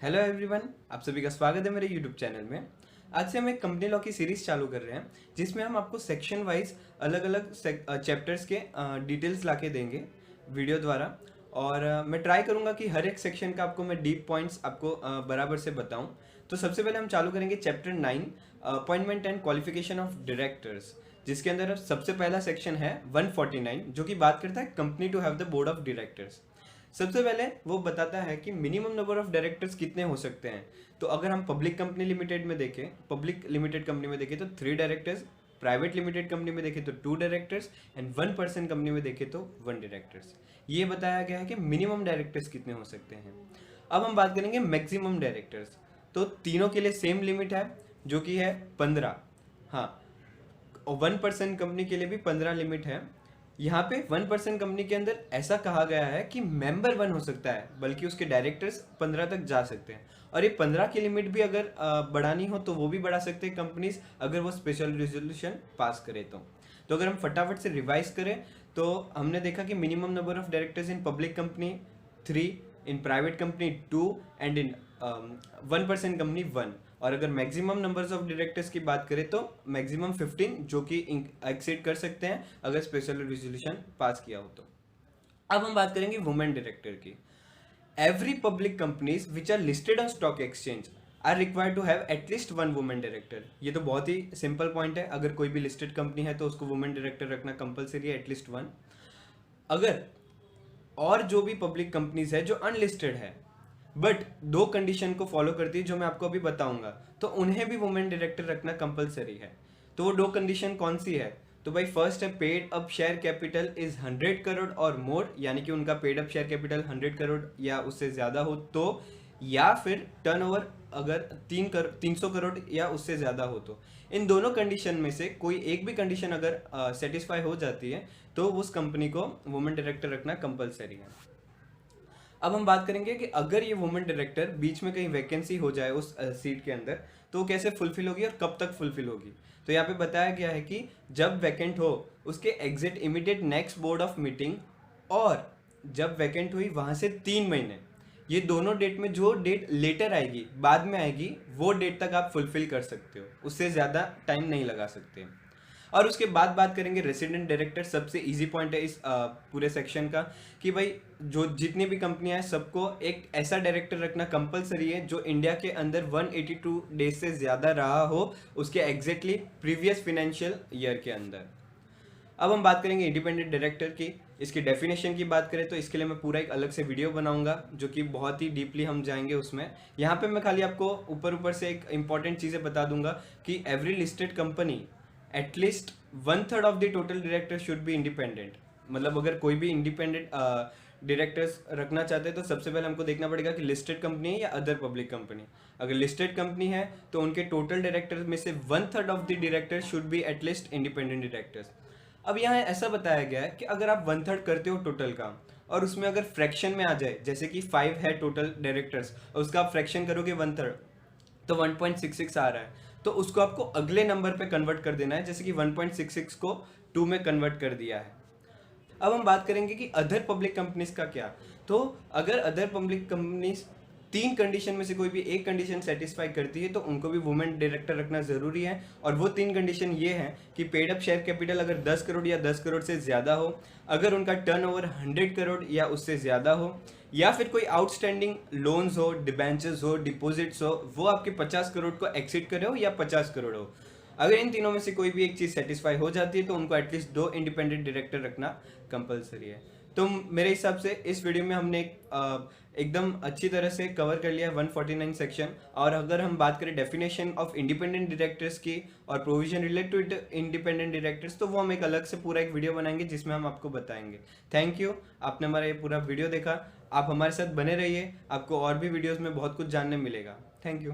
Hello everyone, आप सभी का स्वागत है मेरे यूट्यूब चैनल में। आज से हम एक कंपनी लॉ की सीरीज चालू कर रहे हैं जिसमें हम आपको सेक्शन वाइज अलग अलग चैप्टर्स के डिटेल्स लाके देंगे वीडियो द्वारा। और मैं ट्राई करूंगा कि हर एक सेक्शन का आपको मैं डीप पॉइंट्स आपको बराबर से बताऊं। तो सबसे पहले हम चालू करेंगे chapter 9 appointment and qualification of directors, जिसके अंदर सबसे पहला सेक्शन है 149 जो कि बात करता है company to have the board of directors. सबसे पहले वो बताता है कि मिनिमम नंबर ऑफ डायरेक्टर्स कितने हो सकते हैं। तो अगर हम पब्लिक कंपनी लिमिटेड में देखें, पब्लिक लिमिटेड कंपनी में देखें तो 3 डायरेक्टर्स, प्राइवेट लिमिटेड कंपनी में देखें तो 2 डायरेक्टर्स एंड 1 पर्सन कंपनी में देखें तो 1 डायरेक्टर्स। ये बताया गया है कि मिनिमम डायरेक्टर्स कितने हो सकते हैं। अब हम बात करेंगे मैक्सिमम डायरेक्टर्स। तो तीनों के लिए सेम लिमिट है जो कि है 15। हाँ, और 1 पर्सन कंपनी के लिए भी 15 लिमिट है। यहाँ पे 1 पर्सन कंपनी के अंदर ऐसा कहा गया है कि मेंबर 1 हो सकता है, बल्कि उसके डायरेक्टर्स 15 तक जा सकते हैं। और ये 15 की लिमिट भी अगर बढ़ानी हो तो वो भी बढ़ा सकते हैं कंपनीज, अगर वो स्पेशल रेजोल्यूशन पास करे तो अगर हम फटाफट से रिवाइज करें तो हमने देखा कि minimum number of directors in public company 3, in private company 2 and in 1 person company 1। और अगर मैक्सिमम नंबर्स ऑफ डायरेक्टर्स की बात करें तो मैक्सिमम 15, जो कि एक्सीड कर सकते हैं अगर स्पेशल रेजोल्यूशन पास किया हो तो। अब हम बात करेंगे वुमेन डायरेक्टर की। Every public companies which are listed on stock exchange are required to have at least 1 women director. ये तो बहुत ही सिंपल पॉइंट है, अगर कोई भी लिस्टेड कंपनी है तो उसको वुमेन डायरेक्टर रखना कंपलसरी है, एटलीस्ट 1। अगर और जो भी पब्लिक कंपनीज है जो अनलिस्टेड है बट 2 कंडीशन को फॉलो करती है जो मैं आपको अभी बताऊंगा, तो उन्हें भी वुमेन डायरेक्टर रखना कंपलसरी है। तो वो 2 कंडीशन कौन सी है? तो भाई फर्स्ट है paid up share capital is 100 crore और मोर, यानी कि उनका paid up share capital 100 crore या उससे ज्यादा हो तो, या फिर टर्नओवर अगर 300 करोड़ या उससे ज्यादा हो तो। इन दोनों कंडीशन में से कोई एक भी कंडीशन अगर सेटिस्फाई हो जाती है तो उस कंपनी को वुमेन डायरेक्टर रखना कंपलसरी है। अब हम बात करेंगे कि अगर ये वुमेन डायरेक्टर बीच में कहीं वैकेंसी हो जाए उस सीट के अंदर तो वो कैसे फुलफिल होगी और कब तक फुलफिल होगी। तो यहाँ पे बताया गया है कि जब वैकेंट हो उसके exit immediate next board of meeting, और जब वैकेंट हुई वहां से 3 महीने, ये दोनों डेट में जो डेट लेटर आएगी, बाद में आएगी, वो डेट तक आप फुलफिल कर सकते हो, उससे ज़्यादा टाइम नहीं लगा सकते। और उसके बाद बात करेंगे रेसिडेंट डायरेक्टर। सबसे इजी पॉइंट है इस पूरे सेक्शन का कि भाई जो जितनी भी कंपनियां हैं सबको एक ऐसा डायरेक्टर रखना कंपलसरी है जो इंडिया के अंदर 182 डेज से ज़्यादा रहा हो उसके एग्जैक्टली प्रीवियस फाइनेंशियल ईयर के अंदर। अब हम बात करेंगे इंडिपेंडेंट डायरेक्टर की। इसकी डेफिनेशन की बात करें तो इसके लिए मैं पूरा एक अलग से वीडियो बनाऊंगा जो कि बहुत ही डीपली हम जाएंगे उसमें। यहाँ पे मैं खाली आपको ऊपर से एक इंपॉर्टेंट चीज़ें बता दूंगा कि every listed company at least 1/3 of the total director should be independent. मतलब अगर कोई भी इंडिपेंडेंट डायरेक्टर्स रखना चाहते हैं तो सबसे पहले हमको देखना पड़ेगा कि लिस्टेड कंपनी है या अदर पब्लिक कंपनी। अगर लिस्टेड कंपनी है तो उनके टोटल डायरेक्टर्स में से 1/3 of the director should be at least independent directors. अब यहाँ ऐसा बताया गया है कि अगर आप 1/3 करते हो टोटल काम और उसमें अगर फ्रैक्शन में आ जाए, जैसे कि 5 है टोटल डायरेक्टर्स और उसका आप फ्रैक्शन करोगे 1/3 तो 1.66 आ रहा है, तो उसको आपको अगले नंबर पे कन्वर्ट कर देना है, जैसे कि 1.66 को 2 में कन्वर्ट कर दिया है। अब हम बात करेंगे कि अदर पब्लिक कंपनीज का क्या। तो अगर अदर पब्लिक कंपनीज 3 कंडीशन में से कोई भी एक कंडीशन सेटिस्फाई करती है तो उनको भी वुमेन डायरेक्टर रखना जरूरी है। और वो 3 कंडीशन ये है कि पेड अप शेयर कैपिटल अगर 10 करोड़ या 10 करोड़ से ज़्यादा हो, अगर उनका टर्नओवर 100 करोड़ या उससे ज़्यादा हो, या फिर कोई आउटस्टैंडिंग लोन्स हो, डिबेंचर्स हो, डिपॉजिट्स हो, वो आपके 50 करोड़ को एक्सीड करे हो या 50 करोड़ हो। अगर इन तीनों में से कोई भी एक चीज़ सेटिस्फाई हो जाती है तो उनको एटलीस्ट 2 इंडिपेंडेंट डायरेक्टर रखना कंपलसरी है। तो मेरे हिसाब से इस वीडियो में हमने एकदम अच्छी तरह से कवर कर लिया है 149 सेक्शन। और अगर हम बात करें डेफिनेशन ऑफ इंडिपेंडेंट डायरेक्टर्स की और provision related to independent directors, तो वो हम एक अलग से पूरा एक वीडियो बनाएंगे जिसमें हम आपको बताएंगे। थैंक यू, आपने हमारा ये पूरा वीडियो देखा। आप हमारे साथ बने रहिए, आपको और भी वीडियोज़ में बहुत कुछ जानने मिलेगा। Thank you.